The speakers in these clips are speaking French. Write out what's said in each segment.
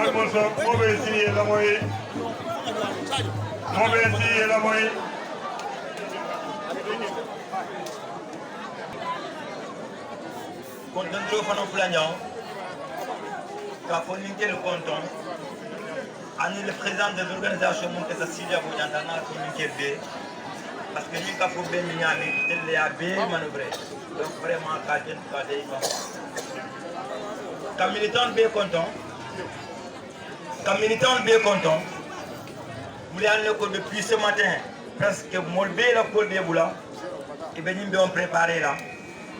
almoso mobility la moy mobility la moy konton jo fana plagnon ka fo ninke le konton ani le président de l'organisation mon que ça sidia bo jantana ko ninke be parce que ni ka fo be ni nyami tel ya be manœuvrer donc vraiment ka den ka dey ba ka militant be konton comme militant bien content, nous avons depuis ce matin, presque molbé la cour de boula, et bien nous avons préparé là.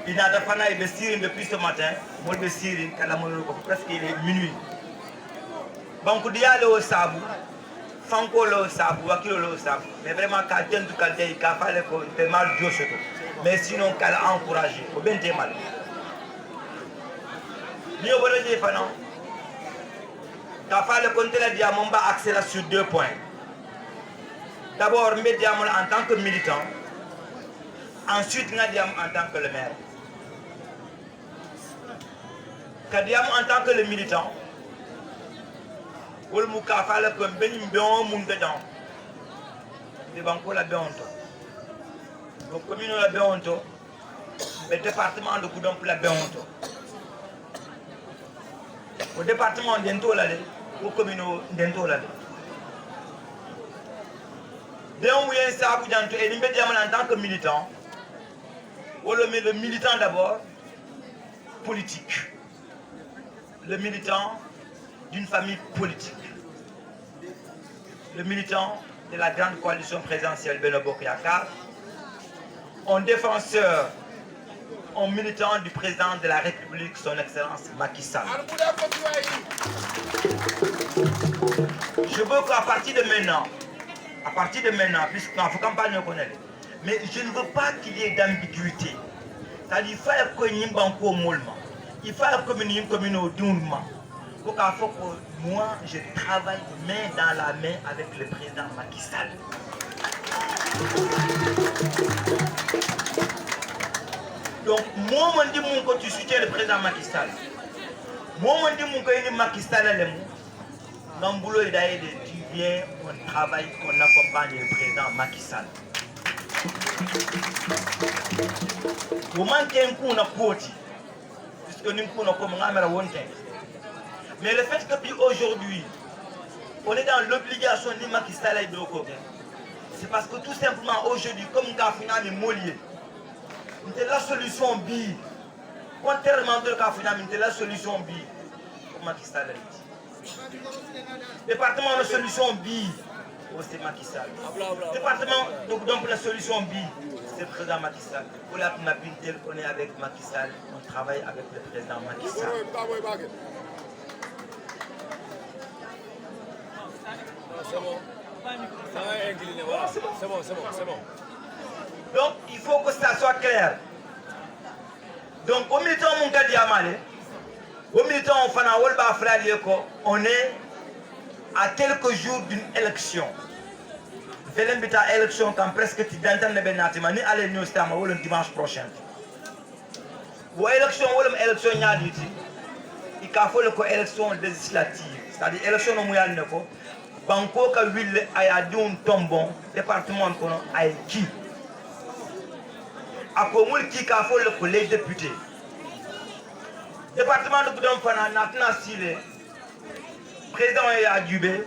Il n'a pas investi depuis ce matin, molbé siri, presque il est minuit. Donc il y a le sabou, fanko le sabou, wakilo le sabou, mais vraiment quelqu'un de qualité, il a fallu qu'on te mal joue. Mais sinon qu'elle a encouragé, au bien te mal. Nous avons dit fanon. Kafa le compte la diamant va accélérer sur 2 points. D'abord, met diamant en tant que militant. Ensuite, nous diamant en tant que le maire. Diamant en tant que le militant. Ou le moukafa le comme ben bien monde dedans. De banco la béonto. Donc commune la béonto. Le département de Koudon pour la béonto. Au département d'Ento là, au commune d'Ento là. Dès on vient ça, vous dites, et immédiatement en tant que militant, on le met le militant d'abord, politique. Le militant d'une famille politique. Le militant de la grande coalition présidentielle Benno Bokk Yakaar. Un défenseur, un militant du président de la République, son Excellence Macky Sall. Je veux qu'à partir de maintenant, puisque la campagne on connaît, mais je ne veux pas qu'il y ait d'ambiguïté. C'est-à-dire qu'il faut que nous banco mollement. Il faut que nous communions doucement. Pour que moi, je travaille main dans la main avec le président Macky Sall. Donc, moi, je dis que tu soutiens le président Macky Sall. Moi, je dis que Macky Sall est là. Boulot est d'ailleurs, tu viens, on travaille, on accompagne le président Macky Sall. Vous manquez un coup, on a quotidien. Puisque nous avons comme un mais le fait que aujourd'hui, on est dans l'obligation de Macky Sall et de l'Okoké, c'est parce que tout simplement aujourd'hui, comme nous avons fait Molier, c'est la solution B. Contrairement à Kafina, c'est la solution B. Pour Macky Sall. Département de solution B, c'est Macky Sall. Département donc la solution B, c'est le président Macky Sall. Pour la Pinapintel, on est avec Macky Sall, on travaille avec le président Macky Sall. C'est bon. Donc, il faut que ça soit clair. Donc, au militant, on est à quelques jours d'une élection. Fait l'élection quand presque tu d'entendre le aller le dimanche prochain. Ou élection, il faut une élection législative. C'est-à-dire l'élection de Banco ka ville ayadun tombon département kono ay ki akomul ki ka fo le collège député département de Koudon fana natna sile président ya djubé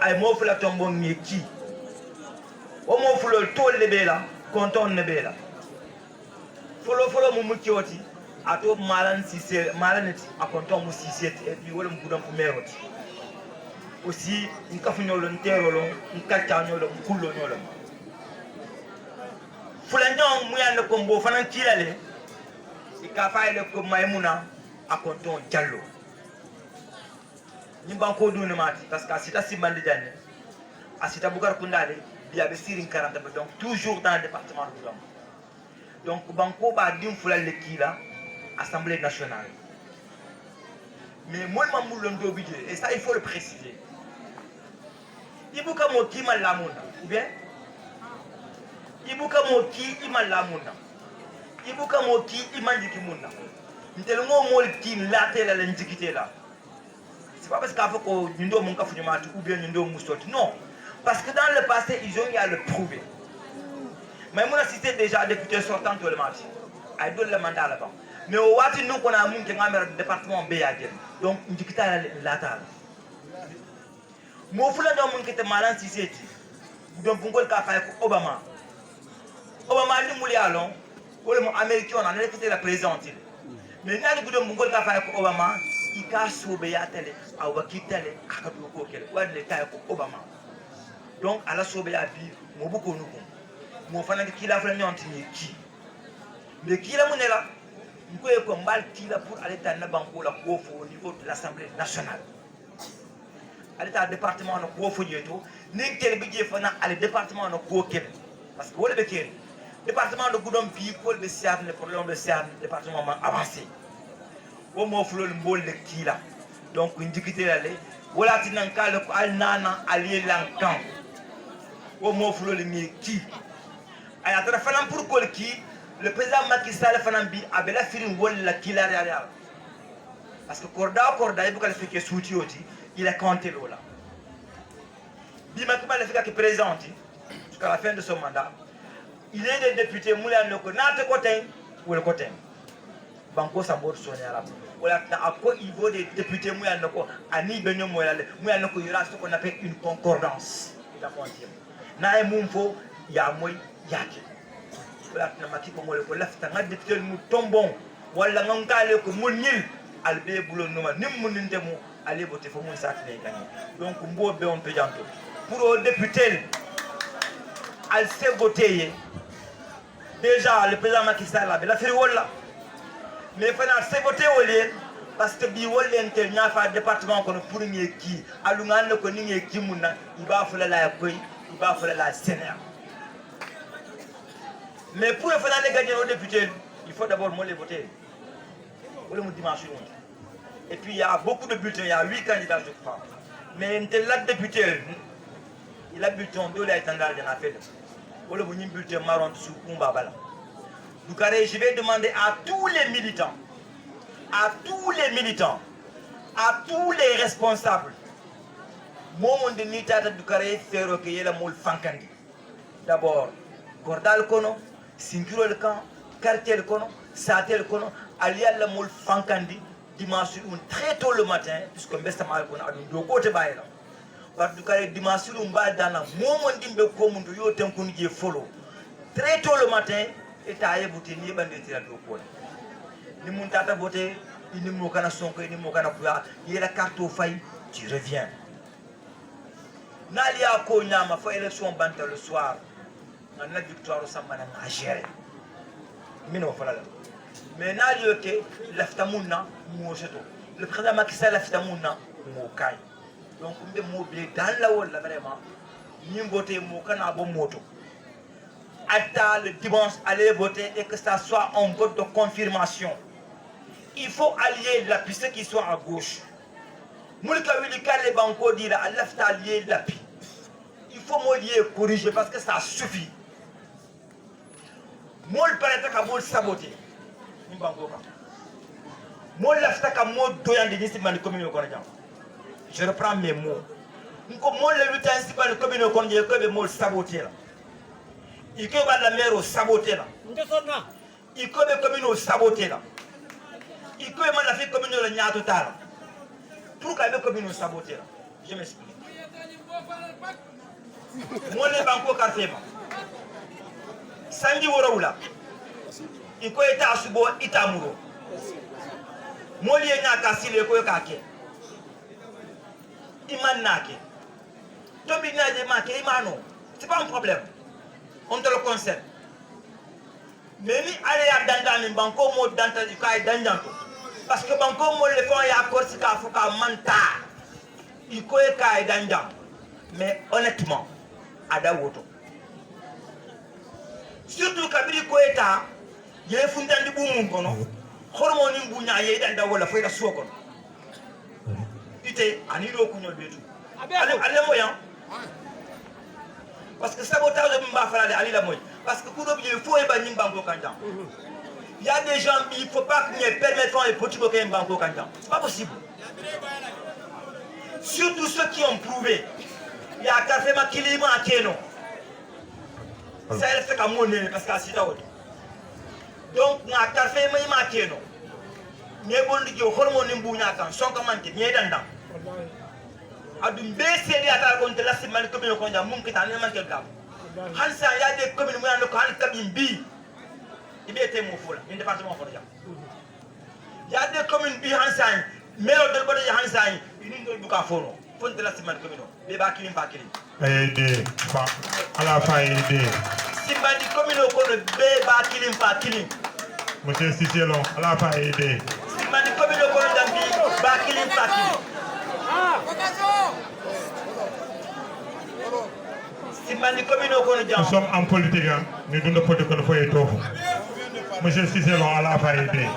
ay mo fula tombon ni ki o mo fulo tol lebela konton nebela folo mo mukioti ato malan sise malaneti akonton mu sise et puis wala mu Koudon fu meroti aussi nous avons un terreau, nous avons un couloir. Fulanjon moyen le combo fanan kilale ikafa ile ko maimuna akonton jallo ni banko dunu mati parce que asita simbandi janne asita Boucar Koundale biabe sirin 40 donc toujours dans le département de Goudomp. Donc banko ba dim fulal le kila Assemblée nationale. Mais moi je suis un budget et ça il faut le préciser. Ibuka moki mal lamuna ou bien Ibuka moki imal lamuna. Ibuka moki imal dikimuna. Ntelmo molki laté la l'indikité là. C'est pas parce qu'il faut qu'on nous mon ou bien nous moustote. Non. Parce que dans le passé, ils ont eu à le prouver. Mais moi, je cité déjà député sortant tout le match. Il donne le mandat là-bas. Mais au Wati, nous, on a un département B. Donc, on dit que c'est la table. Mais au fond, on a un malin si c'est. Donc, on a fait Obama. Obama a dit que allons. Les Américains, on a fait la présidente. Mais nous, on a fait Obama. Il a sauvé la télé. Il a quitté Obama. Donc, à la sauvé la vie, je suis beaucoup de mon fan qui l'a fait qui. Mais qui l'a mené là, nous avons combat qui l'a pour aller dans la banque au niveau de l'Assemblée nationale. Aller dans le département de Koufoyeto, nous avons aller département de Koufoyeto. Parce que le département de Goudomp, pour le CERN, le problème de CERN, le département avancé. Au moins, il faut le bol de qui là. Donc, une difficulté là, voilà, tu n'as qu'à le nana allié l'encan. Au moins, il faut le qui. Pour le président Macky Sall avait la firme la kila derrière. Parce que Corda, il a compté là. Bimakouma le fait qu'il présente jusqu'à la fin de son mandat. Il est des députés Moulin Noko, Nate Koten ou le Koten. Banco Sambor sonné à la voilà, à quoi il vaut des députés Moulin Noko, Ani Benyo Moulin Noko, il y aura ce qu'on appelle une concordance. Nae Mumfo, Yamoy, Yaki. Voilà, tu n'as pas dit que moi, le left, tu as dit que nous tombons. Voilà, on a dit que nous sommes albé boulot nous, nous sommes allés voter pour nous, ça qui est gagné. Donc, on peut dire pour le député, elle s'est votée. Déjà, le président Macky Sall a fait le rôle là. Mais il faut s'est voté au lieu. Parce que si on a fait un département pour nous qui, à l'ungan le connaît qui mouna, il va falloir la couille, il va falloir la Sénat. Mais pour faire gagner nos députés, il faut d'abord les voter. Pour le dimanche. Et puis il y a beaucoup de bulletins, il y a 8 candidats je crois. Mais un tel député, il a bulletin de l'étendard de la fête. Pour le bulletin marron sous Kumbabala. Donc je vais demander à tous les militants, à tous les responsables, moi de l'État du carré faire recueillir la moule fankandi. D'abord, Gordal Kono, Sinkiro le camp, quartier le Kono, Saté le Kono, Alia la moule fankandi, dimanche très tôt le matin, puisque Mbesta Malkona a deux côtés bail là. Parce que dimanche on va dans la moment d'imbe comme on doit tenir follow. Très tôt le matin, et tu as voté ni bandé la deux côtés. Ni mon tata voté, ni mon cana sonko, ni mon cana kuya, il y a la carte au faille, tu reviens. Nalia Konya m'a fait élection banta le soir. On a victoire au Sambana à gérer. Mais Nalia ke l'aftamouna moucheto. Le président Macky Sall l'aftamouna moukai. Donc on est mobilé dans la wall vraiment. Ni voter moukana bon moto. Attends le dimanche aller voter et que ça soit un vote de confirmation. Il faut allier la piste qui soit à gauche. Moulka Wilika les banco dit à l'afta allier la piste. Il faut m'olier corriger parce que ça suffit. Moi le paraît que moi saboter. Moi l'afta que moi doyan de nissi man commune au je reprends mes mots. Moi le lutin si pas le commune au que moi saboter là. Il peut pas la mer au saboter là. Il peut la commune au saboter là. Il peut la faire commune au nya total. Pourquoi la commune au saboter là? Je m'explique. Moi les banco café Sandy Woroula. Il peut être à Subo Itamuro. Moi les nya kasi le ko kake. Iman nake. Tobi na de make imano. C'est pas un problème. On te le concerne. Mais ni allez à Dandani, banco mot d'antenne du cas Dandanto. Parce que banco mot le font et à Corsica, faut qu'à manta. il koye kaye danjang mais honnêtement ada woto surtout kabiri koye ta ye funtandi ɓumum kono hormoni buña yeydanda walla foyta suwo kono ite ani ɗo kuñol ɓe tum alle moyan parce que sabotage min mba falade alila moy parce que kuɗo ɓe fo e bañim banko kanjam il y a des gens il faut pas que nous permettons les petits coquins banco kanjam c'est pas possible surtout ceux qui ont prouvé il y a café ma kilima keno ça elle fait comme monnaie parce que c'est autre donc na café ma keno ne bondi jo hormone mbuña kan sonka manke ne danda adum be sedi ata kon te lassi mal commune ko jam mum kita ne manke gam hansa ya de commune mu yando ko han kabim bi ibete mo fula in département ko jam ya de commune bi hansa mero del bodo hansa ini ndol buka fono fon te lassi mal commune be ba kilim ba kilim de ba ala faide simbandi commune ko be ba kilim ba kilim monsieur Cicelo ala faide simbandi commune ko dambi ba kilim ba kilim nous sommes en politique, nous devons politique qu'on fait tout. Monsieur Cicelo à la faillite.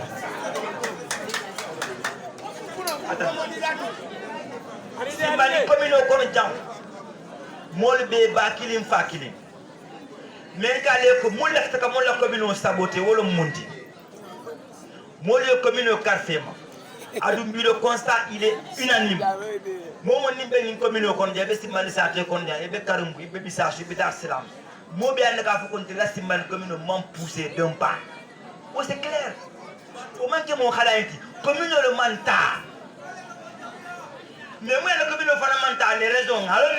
Simbani commune kono jam. Molbe bakilim fakilim. Mais kale ko mon lefta ka mon la commune saboté wala monti. Molé commune Carfema. Adum bi le constat il est unanime. Momo nimbe ni commune ko ndebe simali sate ko ndia ebe karumbu ebe bisashi ebe darsalam mo be anda ka fu ko ndela simali commune m'en pousser d'un pas oh c'est clair o manke mo khalayti commune le manta mais moi la commune fa manta les raisons alors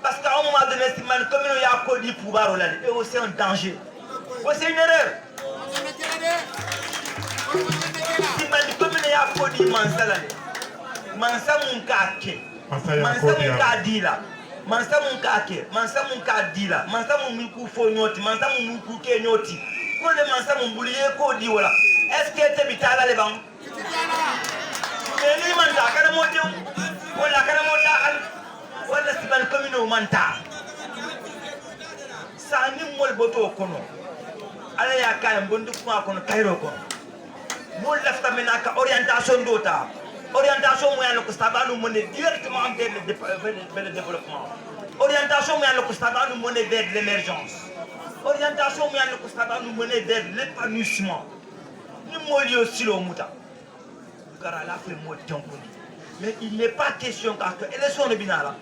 parce qu'à un moment donné simali commune ya ko di pouvoir là et c'est un danger oh c'est une erreur simali commune ya ko di mansala mansa mun ka ke mansa mun ka dila mansa mun ka ke mansa mun ka dila mansa mun ku fo nyoti mansa mun ku ke nyoti ko le mansa mun buliye ko di wala est-ce que te bitala le bang ni man da kana moti wala kana mota al wala sibal commune manta sa ni mol boto kono ala ya kay bondu ko kono kayro ko mo lafta menaka orientation dota orientation moyen ko stabanu mener directement vers le développement orientation moyen ko stabanu mener vers l'émergence orientation moyen ko stabanu mener vers l'épanouissement ni molio silo muta kara la fe mo tamponi mais il n'est pas question que élection ne binala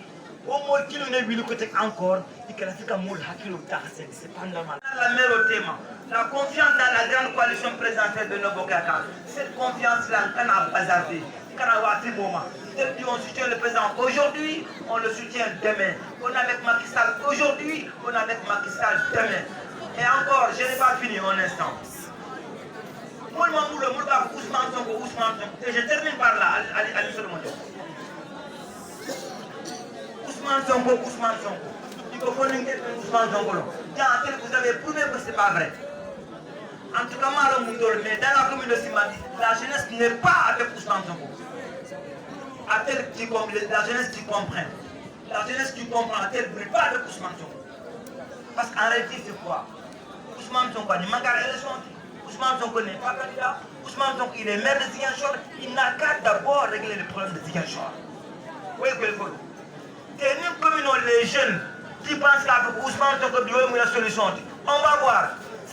au moins qu'il ne ville côté encore et que la fika mol hakilo ta c'est pas normal la mère au thème la confiance dans la grande coalition présidentielle de Nobokaka cette confiance là on a bazardé depuis on soutient le président aujourd'hui, on le soutient demain. On est avec Macky Sall aujourd'hui, on est avec Macky Sall demain. Et encore, je n'ai pas fini un instant. Et je termine par là, allez sur le moto. Ousmane Sonko. Il faut que Ousmane Sonko. Vous avez prouvé que ce n'est pas vrai. En tout cas, mais dans la commune de Simati, la jeunesse n'est pas avec Ousmane Sonko. La jeunesse qui comprend. La jeunesse qui comprend, elle ne pas avec Ousmane Sonko. Parce qu'en réalité, c'est quoi? Ousmane Sonko n'est pas élection. Ousmane Sonko n'est pas candidat. Ousmane Sonko, il est maire de Ziguinchor. Il n'a qu'à d'abord régler le problème de Ziguinchor. Oui, quel faut. Et nous, comme les jeunes qui pensent qu'avec Ousmane Sonko, il y a une solution. On va voir.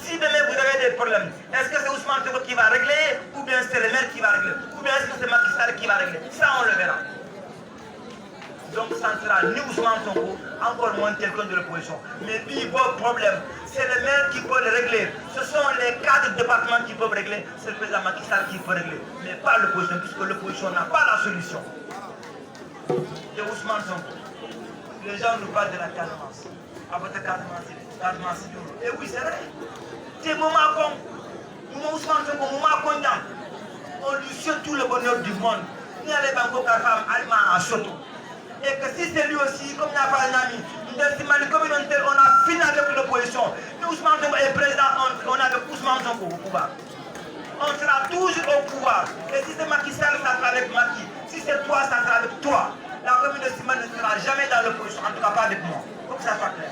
Si demain vous avez des problèmes, est-ce que c'est Ousmane Sonko qui va régler ou bien c'est le maire qui va régler ou bien est-ce que c'est Macky Sall qui va régler? Ça on le verra. Donc ça ne sera ni Ousmane Sonko, encore moins quelqu'un de l'opposition. Mais puis vos problèmes, c'est le maire qui peut les régler. Ce sont les cadres de département qui peuvent régler, c'est le président Macky Sall qui peut régler. Mais pas l'opposition, puisque l'opposition n'a pas la solution. Et Ousmane Sonko, les gens nous parlent de la Casamance. À votre Casamance, et oui c'est vrai. C'est moment comme Ousmane Sonko, on lui souhaite tout le bonheur du monde. Il y a les banques Kafam, Allemand à Soto. Et que si c'est lui aussi, comme il n'y a pas un ami, on a fini avec l'opposition. Ousmane Sonko est président, on a avec Ousmane Sonko au pouvoir. on sera toujours au pouvoir. Et si c'est Macky Sall, ça sera avec Macky. Si c'est toi, ça sera avec toi. La commune de Simbandi ne sera jamais dans l'opposition, en tout cas pas avec moi. Il faut que ça soit clair.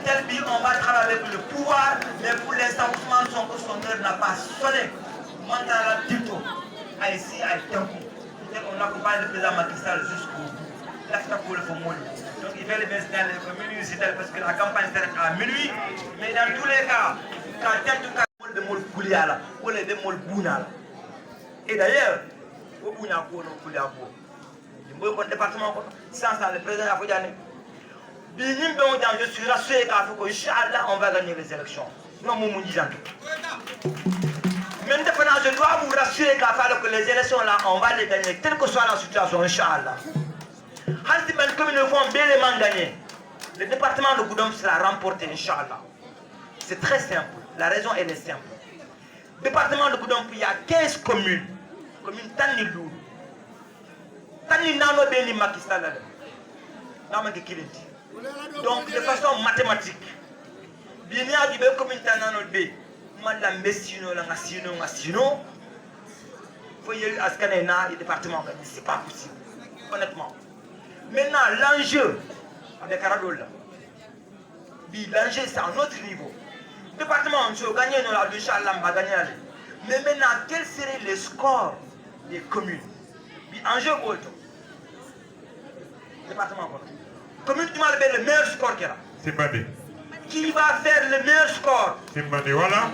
Tel but, on va travailler avec le pouvoir, mais pour l'instant, Ousmane Sonko, son heure n'a pas sonné. Mandala Tito, Aïssi, Aïtenkou. On accompagne le président Macky Sall jusqu'au bout. Là, c'est pour le Fomoli. Donc, il fait les baisses dans les communes parce que la campagne s'arrête à minuit. Mais dans tous les cas, quand il y a tout cas, de Mol Kouliala, ou les de Mol Bounala. Et d'ailleurs, au Bounako, non Kouliako. Le département, sans ça, le président a fait gagner. Je suis rassuré qu'Inch'Allah, on va gagner les élections. Non, mon disant. Maintenant, je dois vous rassurer que les élections là, on va les gagner, quelle que soit la situation, Inch'Allah. Comme ils le font bellement gagner, le département de Goudomp sera remporté, Inch'Allah. C'est très simple. La raison, elle est simple. Le département de Goudomp, il y a 15 communes. Communes Tanilou. Tanilou Beni Makistan. Donc, de façon mathématique, bien il y a des communes Tanilou. Madame Messino, la Nassino, Nassino. Il faut y aller à ce qu'il y ait un département. Ce n'est pas possible. Honnêtement. Maintenant, l'enjeu, avec Aradola, l'enjeu, c'est à un autre niveau. Le département, on va gagner, Inch'Allah, on va gagner. Mais maintenant, quels seraient les scores des communes? L'enjeu, département, commune qui m'a le meilleur score qu'il y a. Simbandi. Qui va faire le meilleur score? Simbandi, voilà.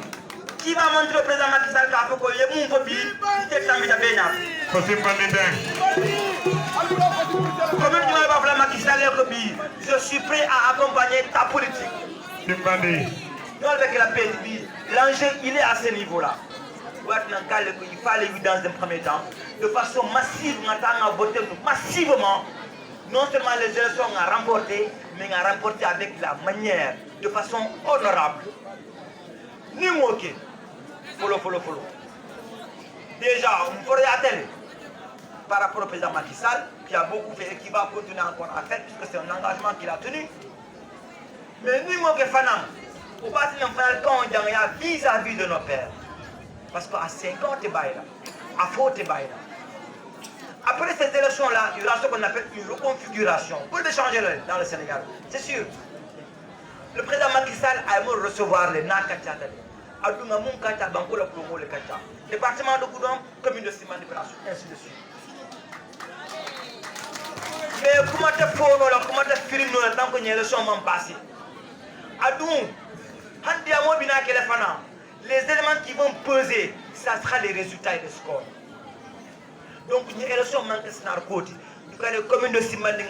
Qui va montrer au président Macky Sall qu'il faut qu'il y ait mon copie, qui est en train de faire? Simbandi Deng. Commune qui m'a appelé Macky Sall, je suis prêt à accompagner ta politique. Simbandi. Nous, avec la paix, l'enjeu, il est à ce niveau-là. Il fallait dans un premier temps, de façon massive, on a voté massivement. Non seulement les élections ont remporté, mais on a remporté avec la manière, de façon honorable. Ni moqué. Follow. Déjà, on ferait à télé par rapport au président Macky Sall, qui a beaucoup fait et qui va continuer encore à faire, puisque c'est un engagement qu'il a tenu. Mais ni moqué Fanam, on va tenir un vis-à-vis de nos pères. Parce qu'à 5 ans, tu es là. À faux, tu es là. Après ces élections-là, il y aura ce qu'on appelle une reconfiguration pour le changer dans le Sénégal. C'est sûr. Le président Macky Sall a aimé recevoir les Nakatia. Adouma Moukata, Bankola Promo, le Kata. Département de Goudomp, commune de Simbandi, ainsi de suite. Mais comment te faire, comment te filmer tant que les élections m'ont passé? Adoum, les éléments qui vont peser, ça sera les résultats et les scores. Donc, une élection manque de narcotique. Les communes de Simbandi,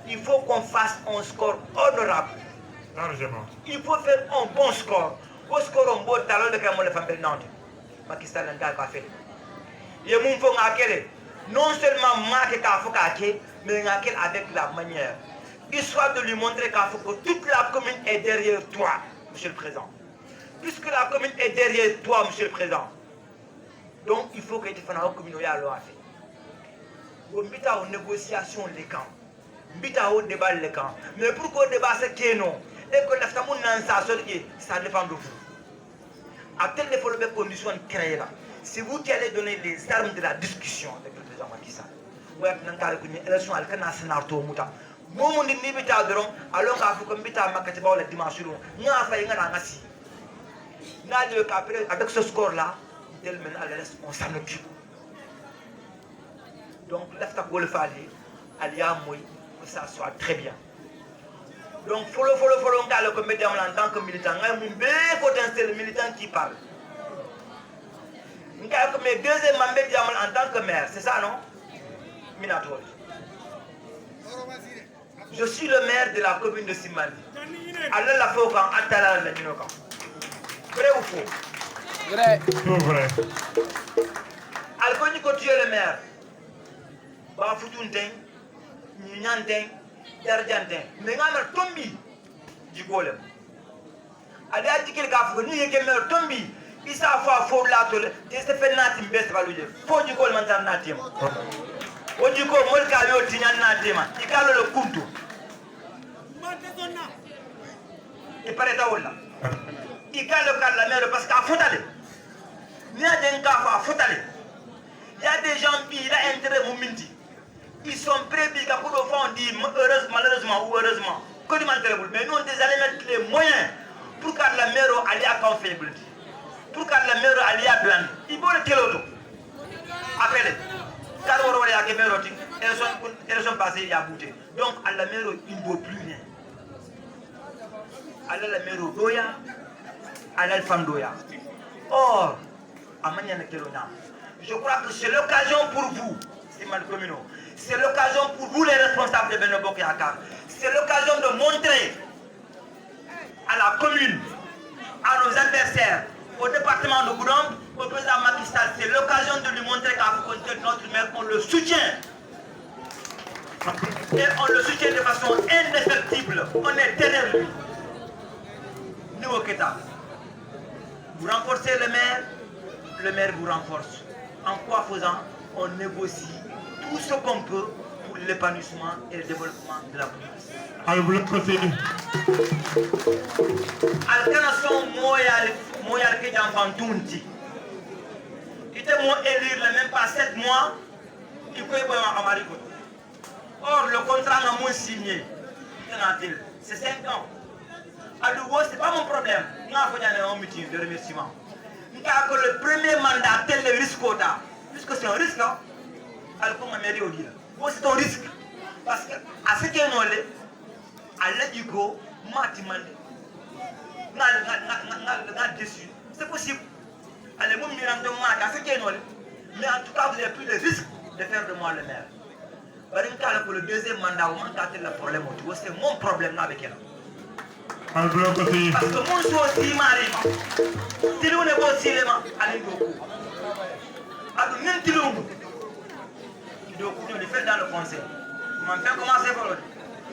il faut qu'on fasse un score honorable. Largement. Il faut faire un bon score. Au score, on peut talon de Kamole Famille Nantes. Macky Sall n'a pas fait. Il y a mon fond à non seulement marqué Kafokake, mais avec la manière. Histoire de lui montrer que toute la commune est derrière toi, Monsieur le Président. Puisque la commune est derrière toi, Monsieur le Président. Donc, il faut que tu fasses une communauté à l'OAF. On met en négociation les camps. On met en débat les camps. Mais pourquoi débat ce qui est non? Et que la famille ça dépend de vous. À telle les conditions créées là, c'est vous qui allez donner les armes de la discussion avec le président Macky Sall. Vous avez une élection à l'Alcanasinato Mouta. Bon, on dit que alors qu'il faut que la dimension. Nous avons fait avec ce score-là, on s'en occupe. Donc, il fallait aller à moi que ça soit très bien. Donc, follow, le comité en tant que militant. Il faut un militant qui parle. Mes deuxième membre en tant que maire, c'est ça, non? Minatori. Je suis le maire de la commune de Simbandi. Alors, la fois quand Atala la Minoka. Vrai ou faux? Vrai. Tout vrai. Alors, quand tu es le maire, Bafoutounten, Nyanten, Yarjanten, mais on a tombi du golem. Alors, il y a quelqu'un qui a tombi. Il s'est fait la tole, il s'est fait natim best value. Faut du golem en natim. On dit que moi, le camion est natim. Il a le couteau. Il paraît à Ola. Il a le cas de la mer parce qu'à Foutale. Il y a des gens il y a des gens qui ont intérêt à minti. Ils sont prêts pour le fond, on dit malheureusement ou heureusement. Mais nous, on allons mettre les moyens pour que la mère aille à camp faible. Pour que la mère aille à plan. Il faut le téloto. Appelez. Car on va y aller à elles sont passées il y a bouté. Donc, à la mère, il ne vaut plus rien. À la mère, doya. À la femme doya. Or, à manière de je crois que c'est l'occasion pour vous, c'est l'occasion pour vous les responsables de Benno Bokk Yakaar. C'est l'occasion de montrer à la commune, à nos adversaires, au département de Goudomp, au président Macky Sall, c'est l'occasion de lui montrer qu'à notre maire, on le soutient. Et on le soutient de façon indéfectible. On est derrière lui. Nous au Keta. Vous renforcez le maire vous renforce. En quoi faisant, on négocie tout ce qu'on peut pour l'épanouissement et le développement de la commune. Alcanation moyal que j'entends tout. Il était moins élire même pas 7 mois, il peut y avoir un marigot. Or, le contrat n'a moins signé. C'est 5 ans. À nouveau, ce n'est pas mon problème. Nous avons fait un meeting de remerciement. Car le premier mandat, tel le risque, puisque c'est un risque, c'est un risque. Parce que à ce qu'il y a, à l'éduco, c'est possible. Allez, vous me rendez à ce qu'il y a, mais en tout cas, vous n'avez plus de risque de faire de moi le maire. Pour le deuxième mandat, vous manquez le problème, c'est mon problème avec elle. Parce que mon chose dit Marima. Tilou n'est pas aussi léman. Allez, Doku. Alors, même Tilou. Doku, on le fait dans le conseil. On m'a fait commencer par l'autre.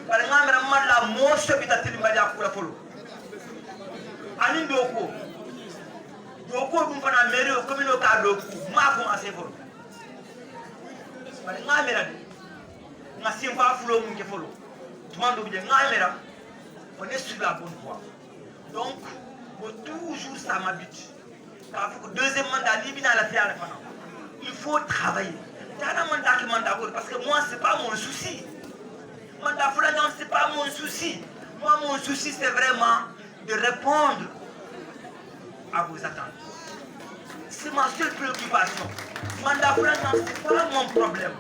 Par exemple, la moche qui t'a tiré pour la follow. Allez, Doku. Doku, vous faites la mairie au communauté à Doku. M'a commencé par l'autre. Par exemple, on a 5 fois follow, on a follow. Tout le monde dit, on est sur la bonne voie. Donc, il faut toujours ça m'habite. Deuxième mandat, il faut travailler. Parce que moi, ce n'est pas mon souci. Mandat ce n'est pas mon souci. Moi, mon souci, c'est vraiment de répondre à vos attentes. C'est ma seule préoccupation. Mandat ce n'est pas mon problème.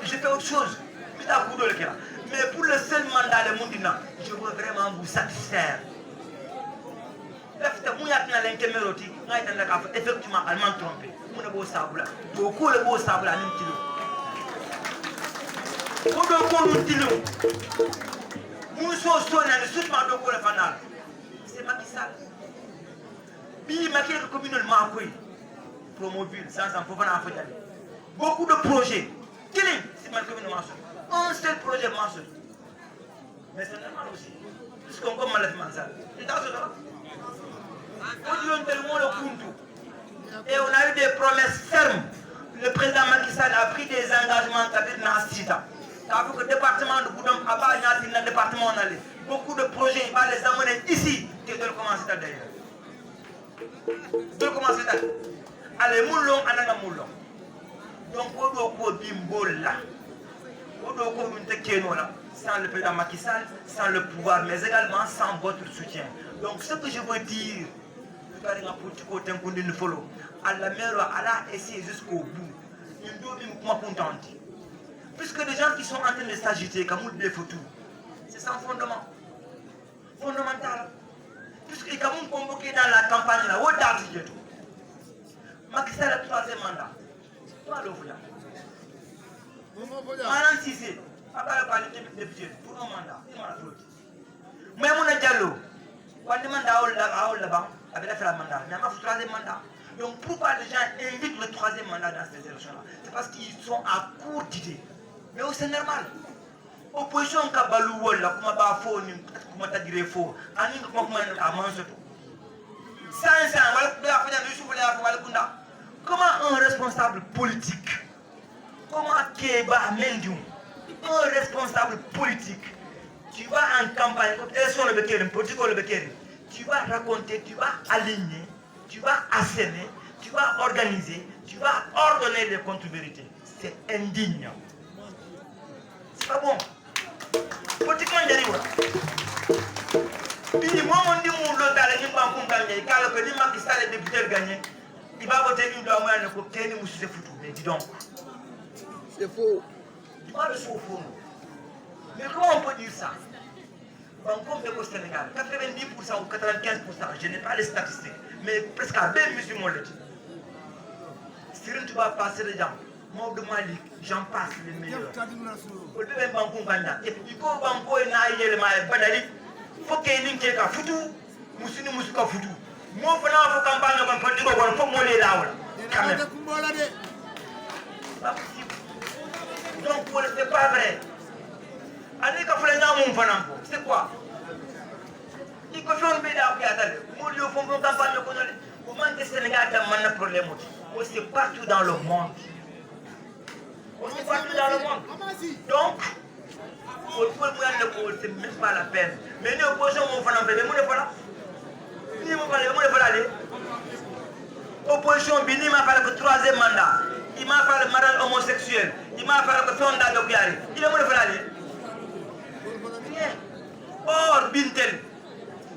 Je fais autre chose. Mais pour le seul mandat de Moundina, je veux vraiment vous satisfaire. Effectivement, elle m'a trompé. Beaucoup de beaux sables à c'est Macky Sall. Puis Macky Sall communément Promoville, beaucoup de projets. Killing, c'est ma communément. Un seul projet mentionné. Mais c'est normal aussi. Puisqu'on commence à faire ça. C'est dans ce cas. On dit tellement le Kuntu. Et on a eu des promesses fermes. Le président Macky Sall a pris des engagements dans 6 ans. Ça veut que le département de Goudomp a pas dans le département on allait. Beaucoup de projets, il va les amener ici. Et de le commencer d'ailleurs. De le commencer d'ailleurs. Allez, moulon, anana moulon. Donc, on doit bimbo là. Sans le président Macky Sall, sans le pouvoir, mais également sans votre soutien. Donc ce que je veux dire, à la mère, elle a essayé jusqu'au bout. Puisque les gens qui sont en train de s'agiter, comme des photos, c'est sans fondement. Fondamental. Puisque comme on convoqué dans la campagne, là, Macky Sall a le 3e mandat. Toi, le Madame Cissé, après le parler de budget, pour un mandat, il m'a fait. Mais mon Diallo, quand le mandat là-bas, avec la mandat, mais il m'a fait le 3e mandat. Donc pourquoi les gens invitent le 3e mandat dans ces élections-là? C'est parce qu'ils sont à court d'idées. Mais c'est normal. Opposition ka balou wala kuma ba fo ni kuma ta dire fo ani kuma a manso to. Sans wala da fa ni su wala wala kunda. Comment un responsable politique, comment Kéba Mendiou, un responsable politique, tu vas en campagne, élection le béquet, politique le béquet, tu vas raconter, tu vas aligner tu vas asséner, tu vas organiser, tu vas ordonner les contre-vérités. C'est indigne. C'est pas bon. Politiquement, il y a des puis moi, on dit mon lot d'aller n'y pas qu'on gagne. Car le pays qui s'est les députés gagner, il va voter une doigt le côté de Moussou Foutou. Mais dis donc. C'est faux. Tu vois le faux. Mais comment on peut dire ça? Banco de au Sénégal, 90% ou 95%, je n'ai pas les statistiques, mais presque à 20 musulmans le disent. Si tu vas passer les gens, moi de Malik, j'en passe les meilleurs. Au lieu de Banco Ganda, et puis quand Banco est naïe, le maïs, Badali, il faut qu'il y ait une qui est à Foutou, Moussini Moussouka Foutou. Moi, il faut campagne, on peut dire qu'on faut moller là. Quand même. C'est pas possible. Donc, c'est pas vrai. C'est quoi? Il faut faire un peu de campagne. Comment le Sénégal a un problème? C'est partout dans le monde. C'est partout dans le monde. Donc, c'est même pas la peine. Mais nous opposons mon fan en fait. Opposition, il m'a fallu le troisième mandat. Il m'a fallu le mariage homosexuel. Il m'a fallu le fondement de Biari. Il est où le aller? Or, Bintel,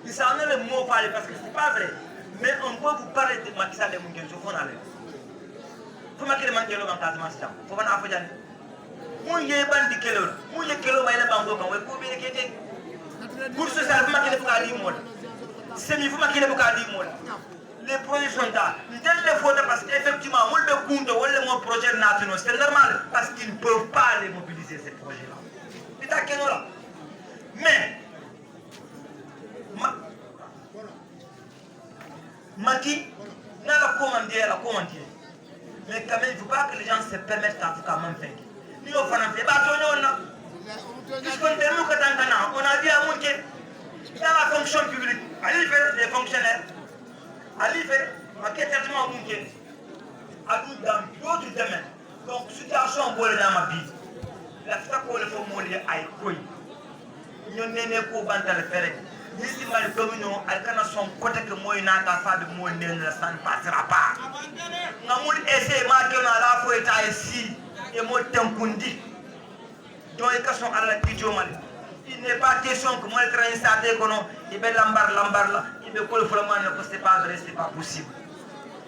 il s'en est le mot parler parce que c'est pas vrai. Mais on peut vous parler de Macky Sall et Mounguel, je faut en aller. Faut Macky le manquer dans ta dimanche. Faut pas en faire. Mounguel bandi kelo, Mounguel kelo va aller bango quand on peut bien quitter. Pour ce faire, faut Macky le boucadi mol. Semi faut Macky le boucadi mol. Les projets sont là. Nous devons les voter parce qu'effectivement, on le compte, on le mon projet national, c'est normal parce qu'ils ne peuvent pas les mobiliser ces projets-là. C'est à quel là? Mais Macky n'a la commander. Mais quand même, il ne faut pas que les gens se permettent à quand même faire. Nous, on fait on a dit à mon dans la fonction publique, allez faire les fonctionnaires, allez faire traitement à mon dans d'autres domaines. Donc, situation dans ma vie. La fois qu'on le fait mourir à Ekoy. Nous n'avons pas de faire. Nous sommes les communes, elles sont côté que moi, n'a qu'à faire de moi, ça ne passera pas. Nous avons essayé de marquer la fois ici, et moi, Tempundi. Donc, les questions à la Tidjomali. Il n'est pas question que moi, je traîne ça, il va lambar là, il va coller vraiment, c'est pas vrai, c'est pas possible.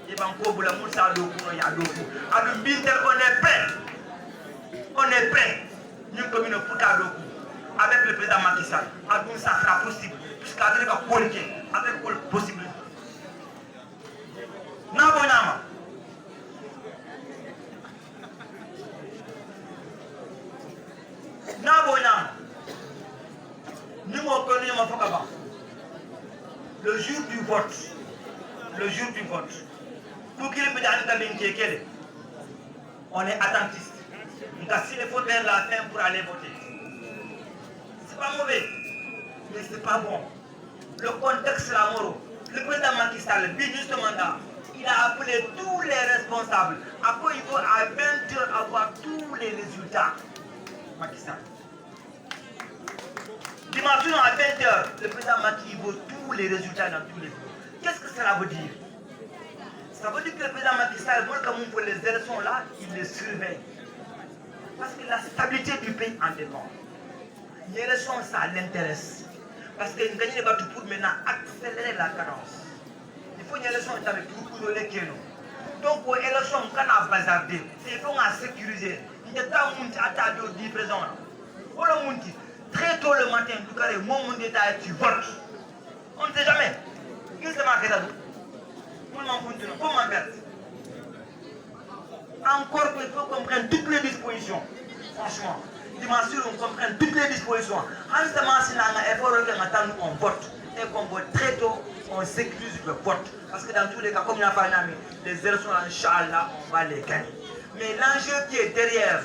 Il va encore vous la moussa à l'eau, il y a l'eau. À l'Ubinter, on est prêt. On est prêt. Nous, comme une puta d'eau. Avec le président Macky Sall, ça sera possible. Puisqu'avec la politique, avec la possible. Nabonama. Nabonama. Nous m'en connaissons le jour du vote. Le jour du vote. Pour qu'il me donne on est attentiste. Donc s'il faut faire la fin pour aller voter. C'est pas mauvais, mais c'est pas bon. Le contexte là, Moro, le président Macky Sall, justement là, il a appelé tous les responsables. Après, il faut à 20h avoir tous les résultats. Macky Sall. Dimanche à 20h, le président Macky veut tous les résultats dans tous les bureaux. Qu'est-ce que cela veut dire? Ça veut dire que le président Macky Sall, comme pour les élections là, il les surveille. Parce que la stabilité du pays en dépend. L'élection, ça l'intéresse. Parce que nous gagnons pour maintenant accélérer la cadence. Il faut une élection avec beaucoup de l'équilibre. Donc, pour l'élection, on a bazardé. Il faut sécuriser. Il y a tant de monde à table au 10 présents. Très tôt le matin, tu votes. On ne sait jamais. Qu'est-ce que c'est ça? Comment faire? Encore qu'il faut qu'on prenne toutes les dispositions. Franchement, dimanche, on comprenne toutes les dispositions. En ce moment, si on vote et qu'on vote très tôt, on sécurise le vote. Parce que dans tous les cas, comme il y a pas les élections, Inch'Allah, on va les gagner. Mais l'enjeu qui est derrière,